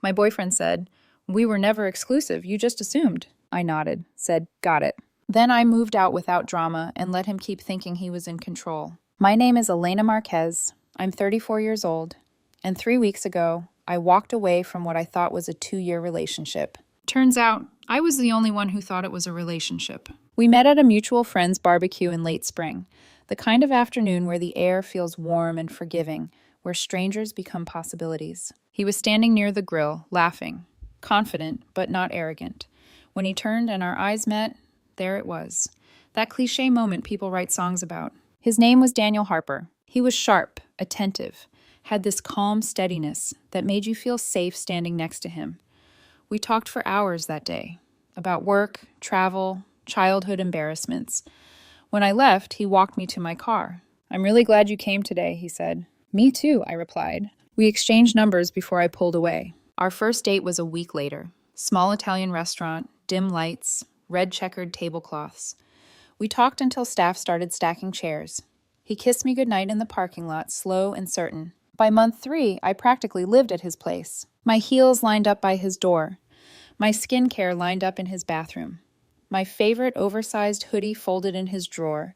My boyfriend said, "We were never exclusive, you just assumed." I nodded, said, "Got it." Then I moved out without drama and let him keep thinking he was in control. My name is Elena Marquez. I'm 34 years old. And 3 weeks ago, I walked away from what I thought was a 2-year relationship. Turns out, I was the only one who thought it was a relationship. We met at a mutual friend's barbecue in late spring, the kind of afternoon where the air feels warm and forgiving, where strangers become possibilities. He was standing near the grill, laughing, confident but not arrogant. When he turned and our eyes met, there it was. That cliché moment people write songs about. His name was Daniel Harper. He was sharp, attentive, had this calm steadiness that made you feel safe standing next to him. We talked for hours that day, about work, travel, childhood embarrassments. When I left, he walked me to my car. "I'm really glad you came today," he said. "Me too," I replied. We exchanged numbers before I pulled away. Our first date was a week later. Small Italian restaurant, dim lights, red checkered tablecloths. We talked until staff started stacking chairs. He kissed me goodnight in the parking lot, slow and certain. By month 3, I practically lived at his place. My heels lined up by his door. My skincare lined up in his bathroom. My favorite oversized hoodie folded in his drawer.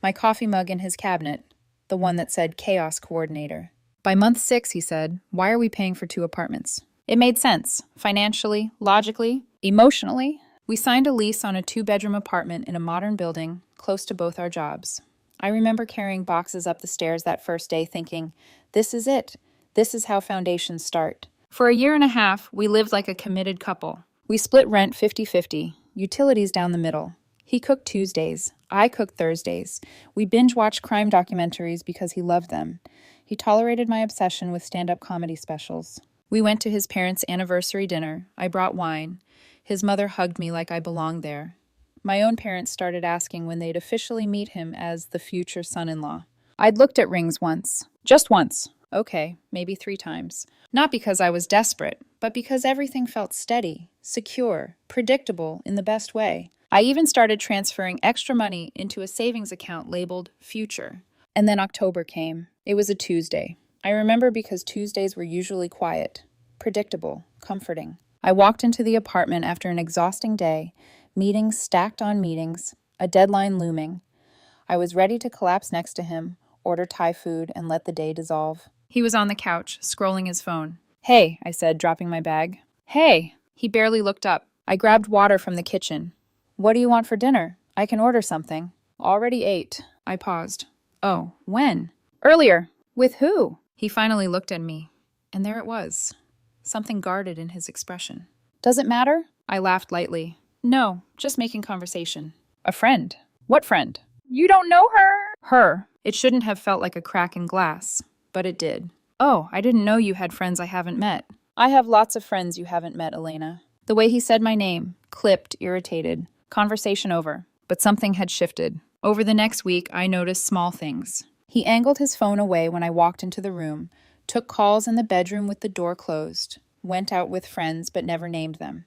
My coffee mug in his cabinet, the one that said Chaos Coordinator. By month 6, he said, "Why are we paying for 2 apartments?" It made sense, financially, logically, emotionally. We signed a lease on a 2-bedroom apartment in a modern building, close to both our jobs. I remember carrying boxes up the stairs that first day thinking, this is it. This is how foundations start. For a year and a half, we lived like a committed couple. We split rent 50-50, utilities down the middle. He cooked Tuesdays. I cooked Thursdays. We binge-watched crime documentaries because he loved them. He tolerated my obsession with stand-up comedy specials. We went to his parents' anniversary dinner. I brought wine. His mother hugged me like I belonged there. My own parents started asking when they'd officially meet him as the future son-in-law. I'd looked at rings once. Just once. Okay, maybe 3 times. Not because I was desperate, but because everything felt steady, secure, predictable in the best way. I even started transferring extra money into a savings account labeled Future. And then October came. It was a Tuesday. I remember because Tuesdays were usually quiet, predictable, comforting. I walked into the apartment after an exhausting day, meetings stacked on meetings, a deadline looming. I was ready to collapse next to him, order Thai food, and let the day dissolve. He was on the couch, scrolling his phone. "Hey," I said, dropping my bag. "Hey." He barely looked up. I grabbed water from the kitchen. "What do you want for dinner? I can order something." "Already ate." I paused. "Oh, when?" "Earlier." "With who?" He finally looked at me, and there it was. Something guarded in his expression. "Does it matter?" I laughed lightly. "No, just making conversation." "A friend." "What friend?" "You don't know her." "Her." It shouldn't have felt like a crack in glass, but it did. "Oh, I didn't know you had friends I haven't met." "I have lots of friends you haven't met, Elena." The way he said my name, clipped, irritated. Conversation over. But something had shifted. Over the next week, I noticed small things. He angled his phone away when I walked into the room, took calls in the bedroom with the door closed, went out with friends but never named them,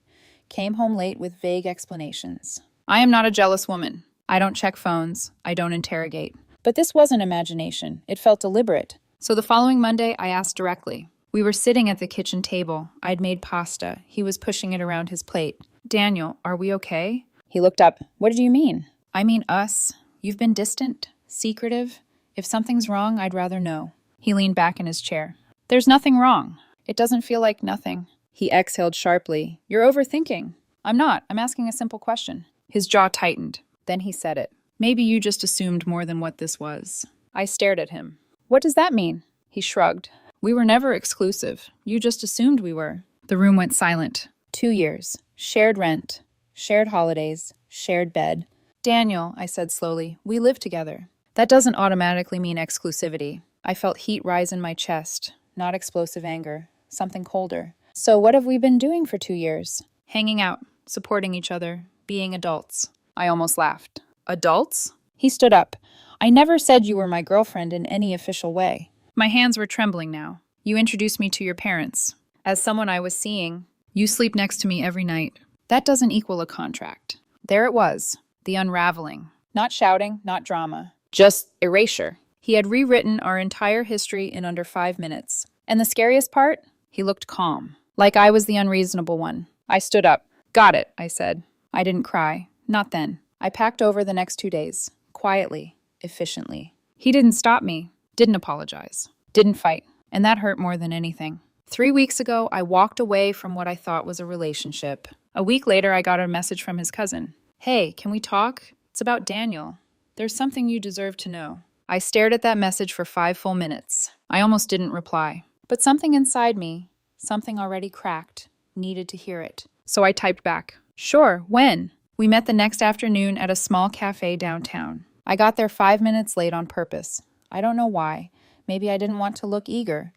came home late with vague explanations. I am not a jealous woman. I don't check phones. I don't interrogate. But this wasn't imagination. It felt deliberate. So the following Monday, I asked directly. We were sitting at the kitchen table. I'd made pasta. He was pushing it around his plate. "Daniel, are we okay?" He looked up. "What did you mean?" "I mean us. You've been distant, secretive. If something's wrong, I'd rather know." He leaned back in his chair. "There's nothing wrong. It doesn't feel like nothing." He exhaled sharply. "You're overthinking." "I'm not. I'm asking a simple question." His jaw tightened. Then he said it. "Maybe you just assumed more than what this was." I stared at him. "What does that mean?" He shrugged. "We were never exclusive. You just assumed we were." The room went silent. 2 years. Shared rent. Shared holidays. Shared bed. "Daniel," I said slowly, "we live together." That doesn't automatically mean exclusivity. I felt heat rise in my chest. Not explosive anger. Something colder. "So what have we been doing for 2 years?" "Hanging out. Supporting each other. Being adults." I almost laughed. "Adults?" He stood up. "I never said you were my girlfriend in any official way." My hands were trembling now. "You introduced me to your parents. As someone I was seeing, you sleep next to me every night. That doesn't equal a contract." There it was. The unraveling. Not shouting, not drama. Just erasure. He had rewritten our entire history in under 5 minutes. And the scariest part? He looked calm. Like I was the unreasonable one. I stood up. Got it, I said. I didn't cry. Not then. I packed over the next 2 days. Quietly. Efficiently. He didn't stop me. Didn't apologize. Didn't fight. And that hurt more than anything. 3 weeks ago, I walked away from what I thought was a relationship. A week later, I got a message from his cousin. Hey, can we talk? It's about Daniel. There's something you deserve to know. I stared at that message for 5 full minutes. I almost didn't reply. But something inside me, something already cracked, needed to hear it. So I typed back. Sure, when? We met the next afternoon at a small cafe downtown. I got there 5 minutes late on purpose. I don't know why. Maybe I didn't want to look eager.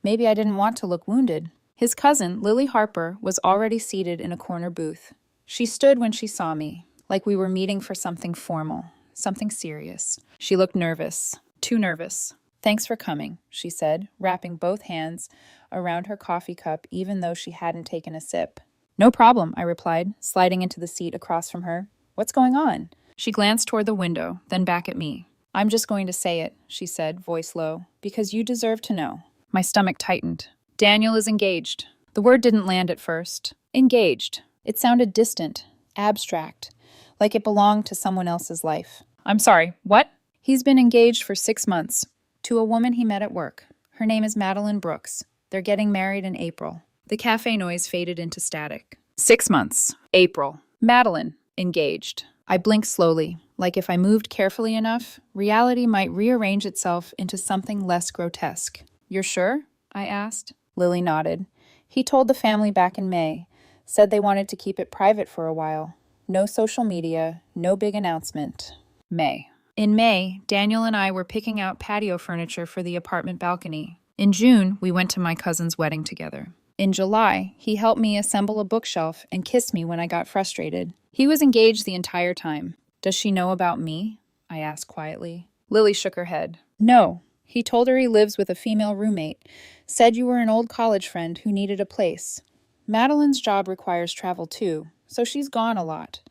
Maybe I didn't want to look wounded. His cousin, Lily Harper, was already seated in a corner booth. She stood when she saw me, like we were meeting for something formal, something serious. She looked nervous, too nervous. Thanks for coming, she said, wrapping both hands around her coffee cup even though she hadn't taken a sip. No problem, I replied, sliding into the seat across from her. What's going on? She glanced toward the window, then back at me. I'm just going to say it, she said, voice low, because you deserve to know. My stomach tightened. Daniel is engaged. The word didn't land at first. Engaged. It sounded distant, abstract, like it belonged to someone else's life. I'm sorry, what? He's been engaged for 6 months, to a woman he met at work. Her name is Madeline Brooks. They're getting married in April. The cafe noise faded into static. 6 months. April. Madeline. Engaged. I blinked slowly, like if I moved carefully enough, reality might rearrange itself into something less grotesque. You're sure? I asked. Lily nodded. He told the family back in May, said they wanted to keep it private for a while. No social media, no big announcement. May. In May, Daniel and I were picking out patio furniture for the apartment balcony. In June, we went to my cousin's wedding together. In July, he helped me assemble a bookshelf and kissed me when I got frustrated. He was engaged the entire time. Does she know about me? I asked quietly. Lily shook her head. No. He told her he lives with a female roommate. Said you were an old college friend who needed a place. Madeline's job requires travel too, so she's gone a lot.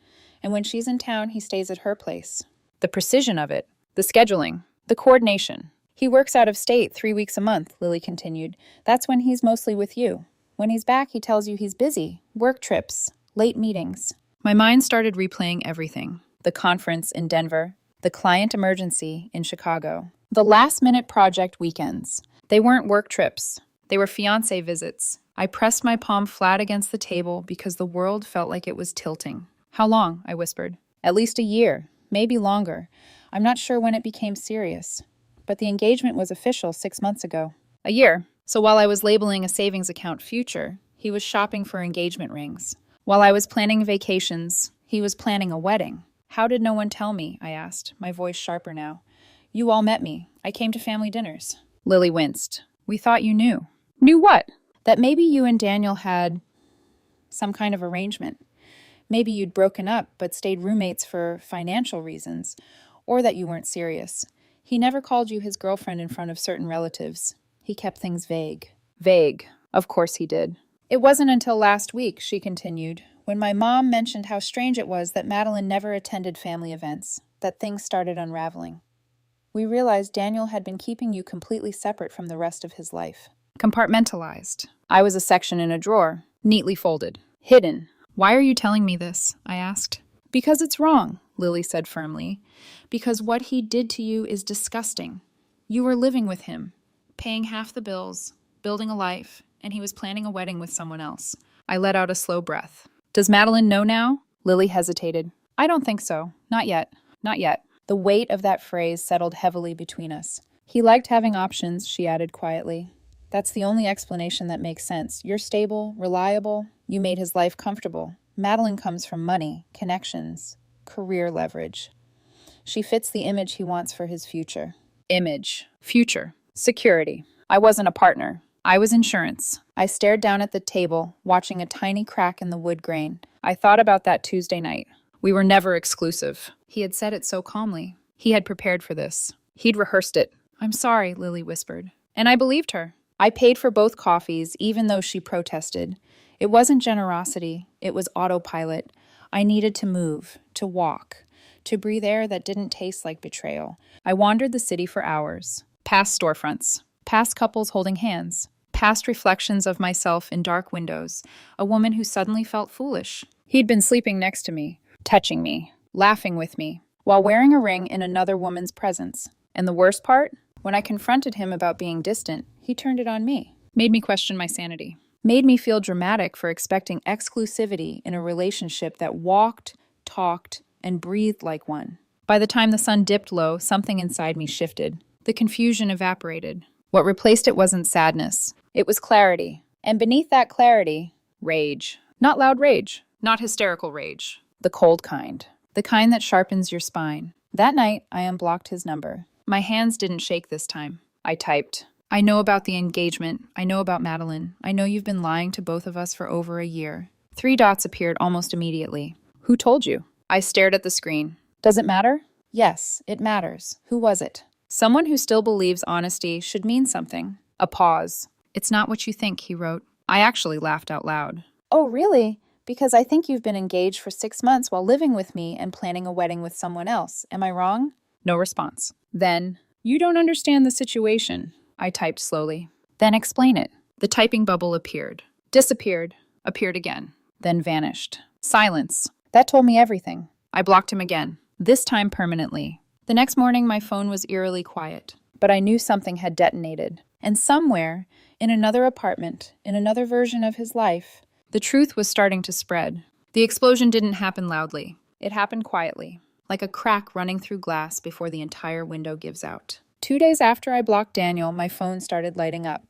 And when she's in town, he stays at her place. The precision of it, the scheduling, the coordination. He works out of state 3 weeks a month, Lily continued. That's when he's mostly with you. When he's back, he tells you he's busy. Work trips, late meetings. My mind started replaying everything. The conference in Denver, the client emergency in Chicago, the last-minute project weekends. They weren't work trips. They were fiancé visits. I pressed my palm flat against the table because the world felt like it was tilting. How long? I whispered. At least a year, maybe longer. I'm not sure when it became serious. But the engagement was official 6 months ago. A year. So while I was labeling a savings account future, he was shopping for engagement rings. While I was planning vacations, he was planning a wedding. How did no one tell me? I asked, my voice sharper now. You all met me. I came to family dinners. Lily winced. We thought you knew. Knew what? That maybe you and Daniel had some kind of arrangement. Maybe you'd broken up but stayed roommates for financial reasons, or that you weren't serious. He never called you his girlfriend in front of certain relatives. He kept things vague. Vague. Of course he did. It wasn't until last week, she continued, when my mom mentioned how strange it was that Madeline never attended family events, that things started unraveling. We realized Daniel had been keeping you completely separate from the rest of his life. Compartmentalized. I was a section in a drawer, neatly folded, hidden. Why are you telling me this? I asked. Because it's wrong, Lily said firmly. Because what he did to you is disgusting. You were living with him, paying half the bills, building a life, and he was planning a wedding with someone else. I let out a slow breath. Does Madeline know now? Lily hesitated. I don't think so. Not yet. Not yet. The weight of that phrase settled heavily between us. He liked having options, she added quietly. That's the only explanation that makes sense. You're stable, reliable. You made his life comfortable. Madeline comes from money, connections, career leverage. She fits the image he wants for his future. Image. Future. Security. I wasn't a partner. I was insurance. I stared down at the table, watching a tiny crack in the wood grain. I thought about that Tuesday night. We were never exclusive. He had said it so calmly. He had prepared for this. He'd rehearsed it. I'm sorry, Lily whispered. And I believed her. I paid for both coffees, even though she protested. It wasn't generosity. It was autopilot. I needed to move, to walk, to breathe air that didn't taste like betrayal. I wandered the city for hours, past storefronts, past couples holding hands, past reflections of myself in dark windows, a woman who suddenly felt foolish. He'd been sleeping next to me, touching me, laughing with me, while wearing a ring in another woman's presence. And the worst part? When I confronted him about being distant, he turned it on me. Made me question my sanity. Made me feel dramatic for expecting exclusivity in a relationship that walked, talked, and breathed like one. By the time the sun dipped low, something inside me shifted. The confusion evaporated. What replaced it wasn't sadness. It was clarity. And beneath that clarity, rage. Not loud rage. Not hysterical rage. The cold kind. The kind that sharpens your spine. That night, I unblocked his number. My hands didn't shake this time. I typed. I know about the engagement. I know about Madeline. I know you've been lying to both of us for over a year. 3 dots appeared almost immediately. Who told you? I stared at the screen. Does it matter? Yes, it matters. Who was it? Someone who still believes honesty should mean something. A pause. It's not what you think, he wrote. I actually laughed out loud. Oh, really? Because I think you've been engaged for 6 months while living with me and planning a wedding with someone else. Am I wrong? No response. Then, you don't understand the situation, I typed slowly. Then explain it. The typing bubble appeared. Disappeared. Appeared again. Then vanished. Silence. That told me everything. I blocked him again. This time permanently. The next morning, my phone was eerily quiet. But I knew something had detonated. And somewhere, in another apartment, in another version of his life, the truth was starting to spread. The explosion didn't happen loudly. It happened quietly, like a crack running through glass before the entire window gives out. 2 days after I blocked Daniel, my phone started lighting up.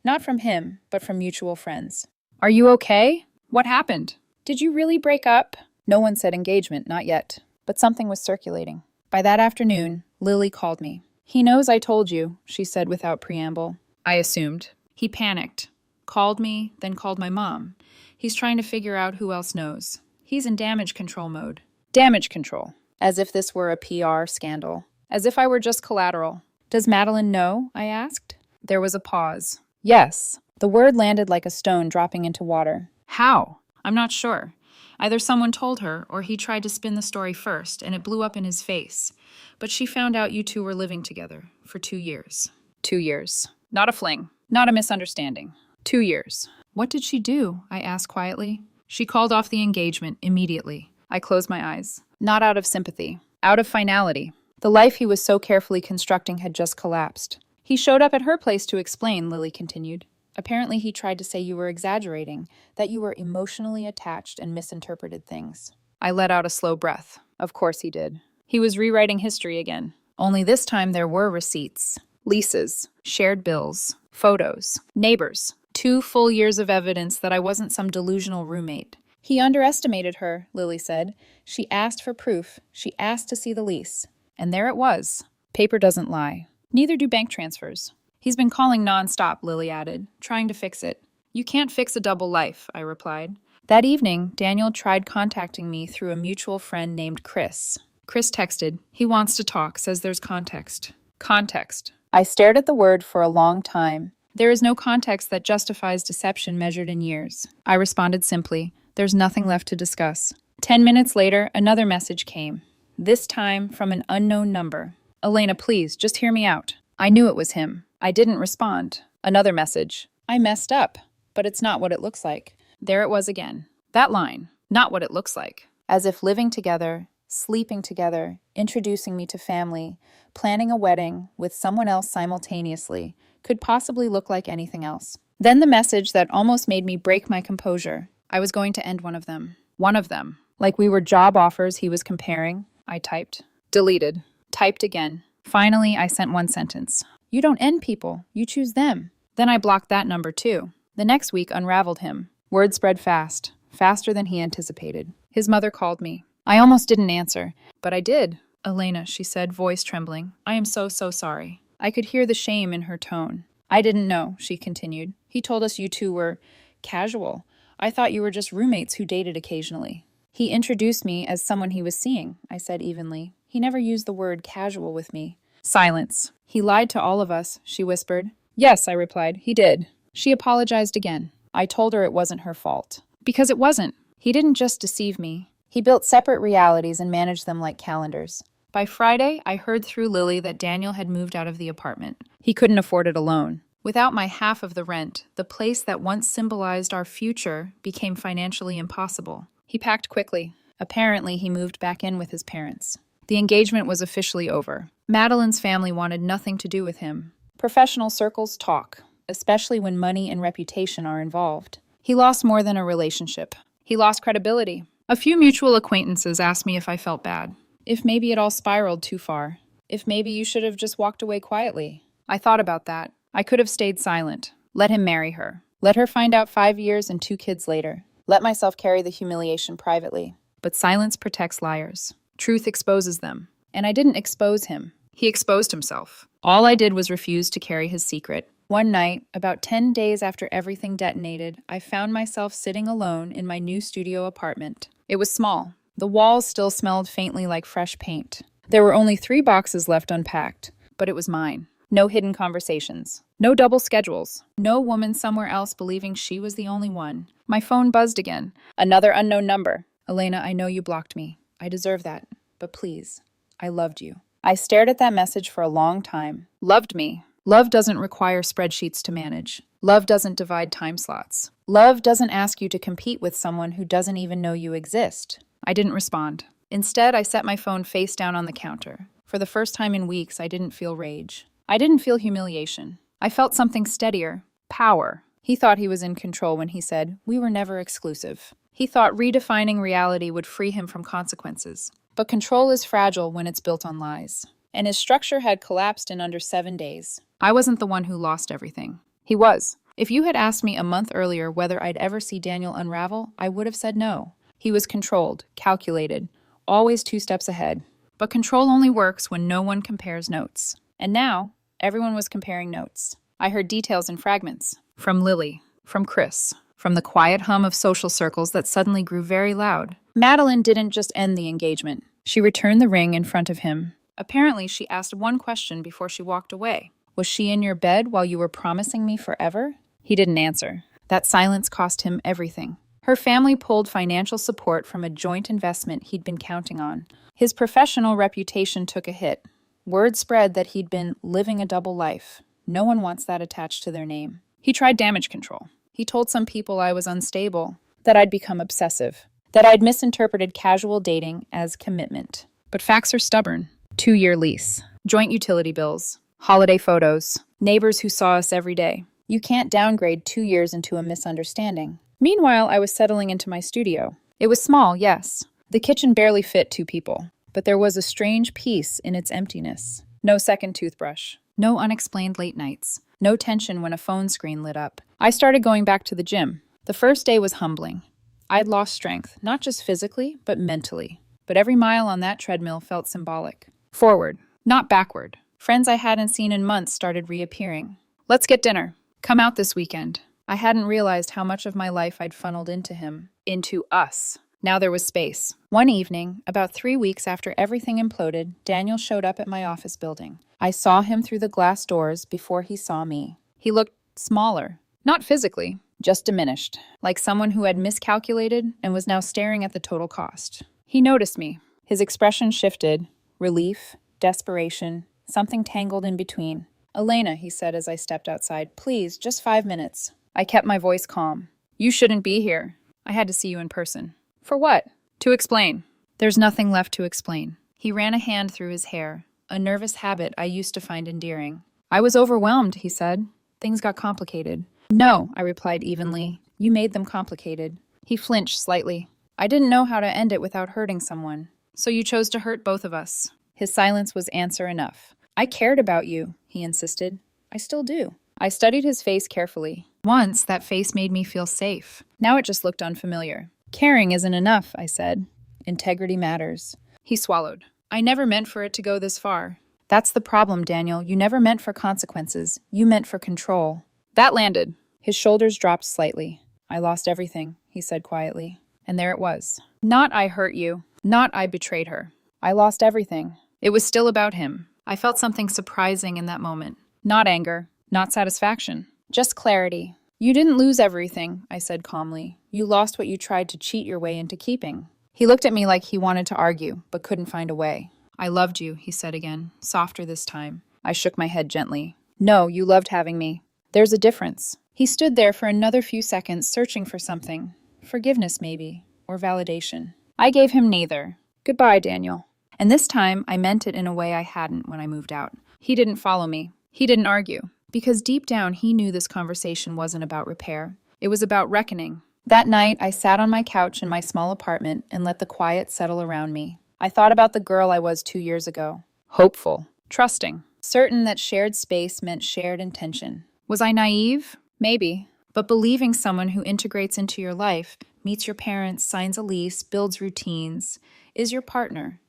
Not from him, but from mutual friends. Are you okay? What happened? Did you really break up? No one said engagement, not yet. But something was circulating. By that afternoon, Lily called me. He knows I told you, she said without preamble. I assumed. He panicked. Called me, then called my mom. He's trying to figure out who else knows. He's in damage control mode. Damage control. As if this were a PR scandal. As if I were just collateral. Does Madeline know? I asked. There was a pause. Yes. The word landed like a stone dropping into water. How? I'm not sure. Either someone told her, or he tried to spin the story first, and it blew up in his face. But she found out you two were living together for 2 years. 2 years. Not a fling. Not a misunderstanding. 2 years. What did she do? I asked quietly. She called off the engagement immediately. I closed my eyes. Not out of sympathy. Out of finality. The life he was so carefully constructing had just collapsed. He showed up at her place to explain, Lily continued. Apparently he tried to say you were exaggerating, that you were emotionally attached and misinterpreted things. I let out a slow breath. Of course he did. He was rewriting history again. Only this time there were receipts, leases, shared bills, photos, neighbors. 2 full years of evidence that I wasn't some delusional roommate. He underestimated her, Lily said. She asked for proof. She asked to see the lease. And there it was. Paper doesn't lie. Neither do bank transfers. He's been calling nonstop, Lily added, trying to fix it. You can't fix a double life, I replied. That evening, Daniel tried contacting me through a mutual friend named Chris. Chris texted. He wants to talk, says there's context. Context. I stared at the word for a long time. There is no context that justifies deception measured in years. I responded simply. There's nothing left to discuss. 10 minutes later, another message came. This time from an unknown number. Elena, please, just hear me out. I knew it was him. I didn't respond. Another message. I messed up, but it's not what it looks like. There it was again. That line. Not what it looks like. As if living together, sleeping together, introducing me to family, planning a wedding with someone else simultaneously could possibly look like anything else. Then the message that almost made me break my composure. I was going to end one of them. One of them. Like we were job offers he was comparing. I typed. Deleted. Typed again. Finally, I sent one sentence. You don't end people. You choose them. Then I blocked that number too. The next week unraveled him. Word spread fast. Faster than he anticipated. His mother called me. I almost didn't answer. But I did. Elena, she said, voice trembling. I am so sorry. I could hear the shame in her tone. I didn't know, she continued. He told us you two were casual. I thought you were just roommates who dated occasionally. He introduced me as someone he was seeing, I said evenly. He never used the word casual with me. Silence. He lied to all of us, she whispered. Yes, I replied. He did. She apologized again. I told her it wasn't her fault. Because it wasn't. He didn't just deceive me. He built separate realities and managed them like calendars. By Friday, I heard through Lily that Daniel had moved out of the apartment. He couldn't afford it alone. Without my half of the rent, the place that once symbolized our future became financially impossible. He packed quickly. Apparently, he moved back in with his parents. The engagement was officially over. Madeline's family wanted nothing to do with him. Professional circles talk, especially when money and reputation are involved. He lost more than a relationship. He lost credibility. A few mutual acquaintances asked me if I felt bad, if maybe it all spiraled too far, if maybe you should have just walked away quietly. I thought about that. I could have stayed silent. Let him marry her. Let her find out 5 years and 2 kids later. Let myself carry the humiliation privately. But silence protects liars. Truth exposes them. And I didn't expose him. He exposed himself. All I did was refuse to carry his secret. One night, about 10 days after everything detonated, I found myself sitting alone in my new studio apartment. It was small. The walls still smelled faintly like fresh paint. There were only 3 boxes left unpacked, but it was mine. No hidden conversations. No double schedules. No woman somewhere else believing she was the only one. My phone buzzed again. Another unknown number. Elena, I know you blocked me. I deserve that. But please, I loved you. I stared at that message for a long time. Loved me. Love doesn't require spreadsheets to manage. Love doesn't divide time slots. Love doesn't ask you to compete with someone who doesn't even know you exist. I didn't respond. Instead, I set my phone face down on the counter. For the first time in weeks, I didn't feel rage. I didn't feel humiliation. I felt something steadier. Power. He thought he was in control when he said, "We were never exclusive." He thought redefining reality would free him from consequences. But control is fragile when it's built on lies. And his structure had collapsed in under 7 days. I wasn't the one who lost everything. He was. If you had asked me a month earlier whether I'd ever see Daniel unravel, I would have said no. He was controlled, calculated, always 2 steps ahead. But control only works when no one compares notes. And now, everyone was comparing notes. I heard details in fragments. From Lily, from Chris, from the quiet hum of social circles that suddenly grew very loud. Madeline didn't just end the engagement. She returned the ring in front of him. Apparently, she asked one question before she walked away. Was she in your bed while you were promising me forever? He didn't answer. That silence cost him everything. Her family pulled financial support from a joint investment he'd been counting on. His professional reputation took a hit. Word spread that he'd been living a double life. No one wants that attached to their name. He tried damage control. He told some people I was unstable, that I'd become obsessive, that I'd misinterpreted casual dating as commitment. But facts are stubborn. 2-year lease, joint utility bills, holiday photos, neighbors who saw us every day. You can't downgrade 2 years into a misunderstanding. Meanwhile, I was settling into my studio. It was small, yes. The kitchen barely fit 2 people. But there was a strange peace in its emptiness. No second toothbrush. No unexplained late nights. No tension when a phone screen lit up. I started going back to the gym. The first day was humbling. I'd lost strength, not just physically, but mentally. But every mile on that treadmill felt symbolic. Forward, not backward. Friends I hadn't seen in months started reappearing. Let's get dinner. Come out this weekend. I hadn't realized how much of my life I'd funneled into him. Into us. Now there was space. One evening, about 3 weeks after everything imploded, Daniel showed up at my office building. I saw him through the glass doors before he saw me. He looked smaller. Not physically, just diminished. Like someone who had miscalculated and was now staring at the total cost. He noticed me. His expression shifted. Relief, desperation, something tangled in between. "Elena," he said as I stepped outside, "please, just 5 minutes." I kept my voice calm. "You shouldn't be here. I had to see you in person." "For what?" "To explain." "There's nothing left to explain." He ran a hand through his hair, a nervous habit I used to find endearing. "I was overwhelmed," he said. "Things got complicated." "No," I replied evenly. "You made them complicated." He flinched slightly. "I didn't know how to end it without hurting someone. So you chose to hurt both of us." His silence was answer enough. "I cared about you," he insisted. "I still do." I studied his face carefully. Once, that face made me feel safe. Now it just looked unfamiliar. "Caring isn't enough," I said. "Integrity matters." He swallowed. "I never meant for it to go this far." "That's the problem, Daniel. You never meant for consequences. You meant for control." That landed. His shoulders dropped slightly. "I lost everything," he said quietly. And there it was. Not I hurt you. Not I betrayed her. I lost everything. It was still about him. I felt something surprising in that moment. Not anger. Not satisfaction. Just clarity. "You didn't lose everything," I said calmly. "You lost what you tried to cheat your way into keeping." He looked at me like he wanted to argue, but couldn't find a way. "I loved you," he said again, softer this time. I shook my head gently. "No, you loved having me. There's a difference. He stood there for another few seconds, searching for something. Forgiveness, maybe, or validation. I gave him neither. Goodbye, Daniel. And this time, I meant it in a way I hadn't when I moved out. He didn't follow me. He didn't argue. Because deep down, he knew this conversation wasn't about repair. It was about reckoning. That night, I sat on my couch in my small apartment and let the quiet settle around me. I thought about the girl I was 2 years ago. Hopeful. Trusting. Certain that shared space meant shared intention. Was I naive? Maybe. But believing someone who integrates into your life, meets your parents, signs a lease, builds routines, is your partner.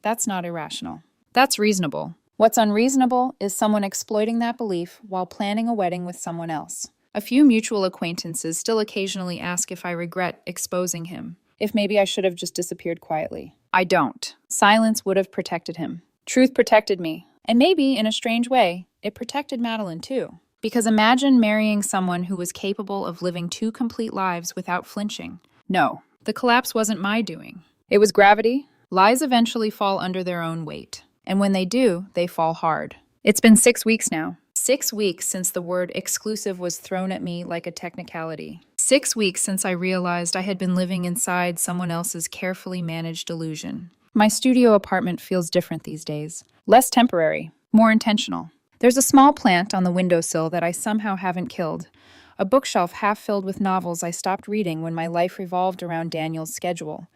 That's not irrational. That's reasonable. What's unreasonable is someone exploiting that belief while planning a wedding with someone else. A few mutual acquaintances still occasionally ask if I regret exposing him, if maybe I should have just disappeared quietly. I don't. Silence would have protected him. Truth protected me. And maybe, in a strange way, it protected Madeline too. Because imagine marrying someone who was capable of living 2 complete lives without flinching. No, the collapse wasn't my doing. It was gravity. Lies eventually fall under their own weight. And when they do, they fall hard. It's been 6 weeks now. 6 weeks since the word exclusive was thrown at me like a technicality. 6 weeks since I realized I had been living inside someone else's carefully managed illusion. My studio apartment feels different these days. Less temporary, more intentional. There's a small plant on the windowsill that I somehow haven't killed. A bookshelf half filled with novels I stopped reading when my life revolved around Daniel's schedule.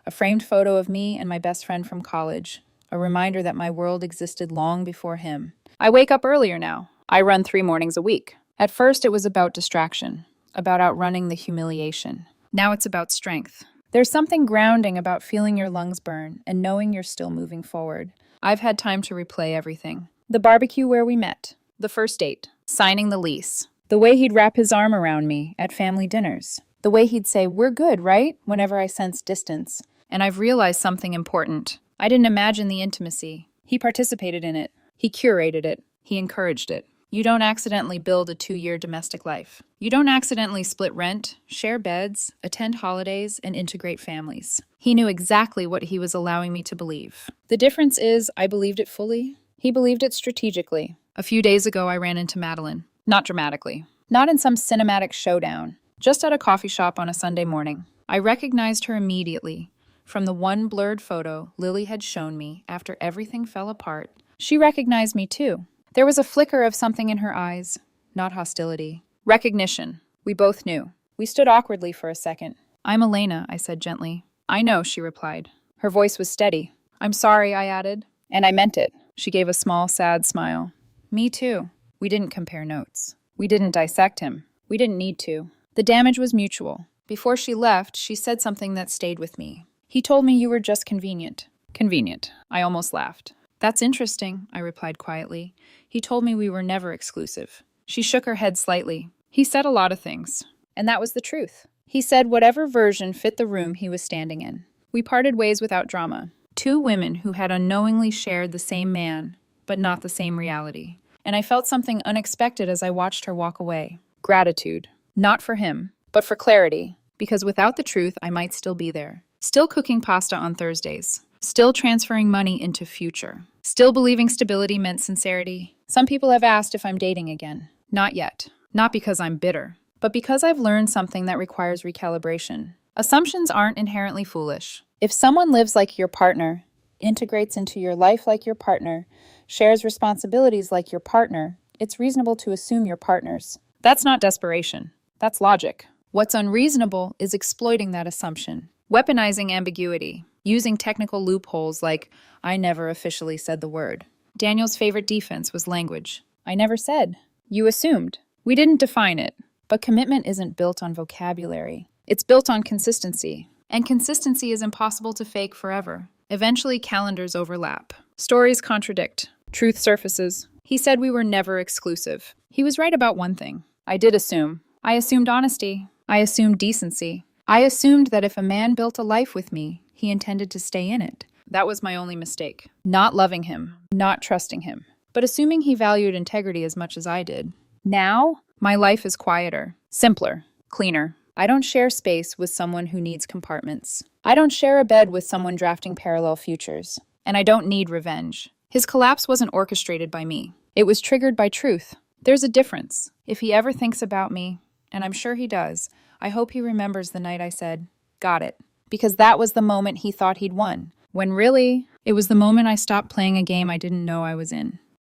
A framed photo of me and my best friend from college. A reminder that my world existed long before him. I wake up earlier now. I run 3 mornings a week. At first, it was about distraction, about outrunning the humiliation. Now it's about strength. There's something grounding about feeling your lungs burn and knowing you're still moving forward. I've had time to replay everything. The barbecue where we met. The first date. Signing the lease. The way he'd wrap his arm around me at family dinners. The way he'd say, "We're good, right?" whenever I sensed distance. And I've realized something important. I didn't imagine the intimacy. He participated in it. He curated it. He encouraged it. You don't accidentally build a 2-year domestic life. You don't accidentally split rent, share beds, attend holidays, and integrate families. He knew exactly what he was allowing me to believe. The difference is I believed it fully. He believed it strategically. A few days ago, I ran into Madeline. Not dramatically. Not in some cinematic showdown. Just at a coffee shop on a Sunday morning. I recognized her immediately. From the one blurred photo Lily had shown me after everything fell apart, she recognized me too. There was a flicker of something in her eyes, not hostility. Recognition. We both knew. We stood awkwardly for a second. "I'm Elena," I said gently. "I know," she replied. Her voice was steady. "I'm sorry," I added. "And I meant it." She gave a small, sad smile. "Me too." We didn't compare notes. We didn't dissect him. We didn't need to. The damage was mutual. Before she left, she said something that stayed with me. "He told me you were just convenient." Convenient. I almost laughed. "That's interesting," I replied quietly. "He told me we were never exclusive." She shook her head slightly. "He said a lot of things. And that was the truth. He said whatever version fit the room he was standing in. We parted ways without drama. 2 women who had unknowingly shared the same man, but not the same reality. And I felt something unexpected as I watched her walk away. Gratitude. Not for him, but for clarity. Because without the truth, I might still be there. Still cooking pasta on Thursdays. Still transferring money into future. Still believing stability meant sincerity. Some people have asked if I'm dating again. Not yet. Not because I'm bitter, but because I've learned something that requires recalibration. Assumptions aren't inherently foolish. If someone lives like your partner, integrates into your life like your partner, shares responsibilities like your partner, it's reasonable to assume you're partners. That's not desperation. That's logic. What's unreasonable is exploiting that assumption. Weaponizing ambiguity. Using technical loopholes like, "I never officially said the word." Daniel's favorite defense was language. "I never said. You assumed." We didn't define it. But commitment isn't built on vocabulary. It's built on consistency. And consistency is impossible to fake forever. Eventually, calendars overlap. Stories contradict. Truth surfaces. He said we were never exclusive. He was right about one thing. I did assume. I assumed honesty. I assumed decency. I assumed that if a man built a life with me, he intended to stay in it. That was my only mistake. Not loving him. Not trusting him. But assuming he valued integrity as much as I did. Now, my life is quieter. Simpler. Cleaner. I don't share space with someone who needs compartments. I don't share a bed with someone drafting parallel futures. And I don't need revenge. His collapse wasn't orchestrated by me. It was triggered by truth. There's a difference. If he ever thinks about me, and I'm sure he does, I hope he remembers the night I said, got it. Because that was the moment he thought he'd won. When really, it was the moment I stopped playing a game I didn't know I was in.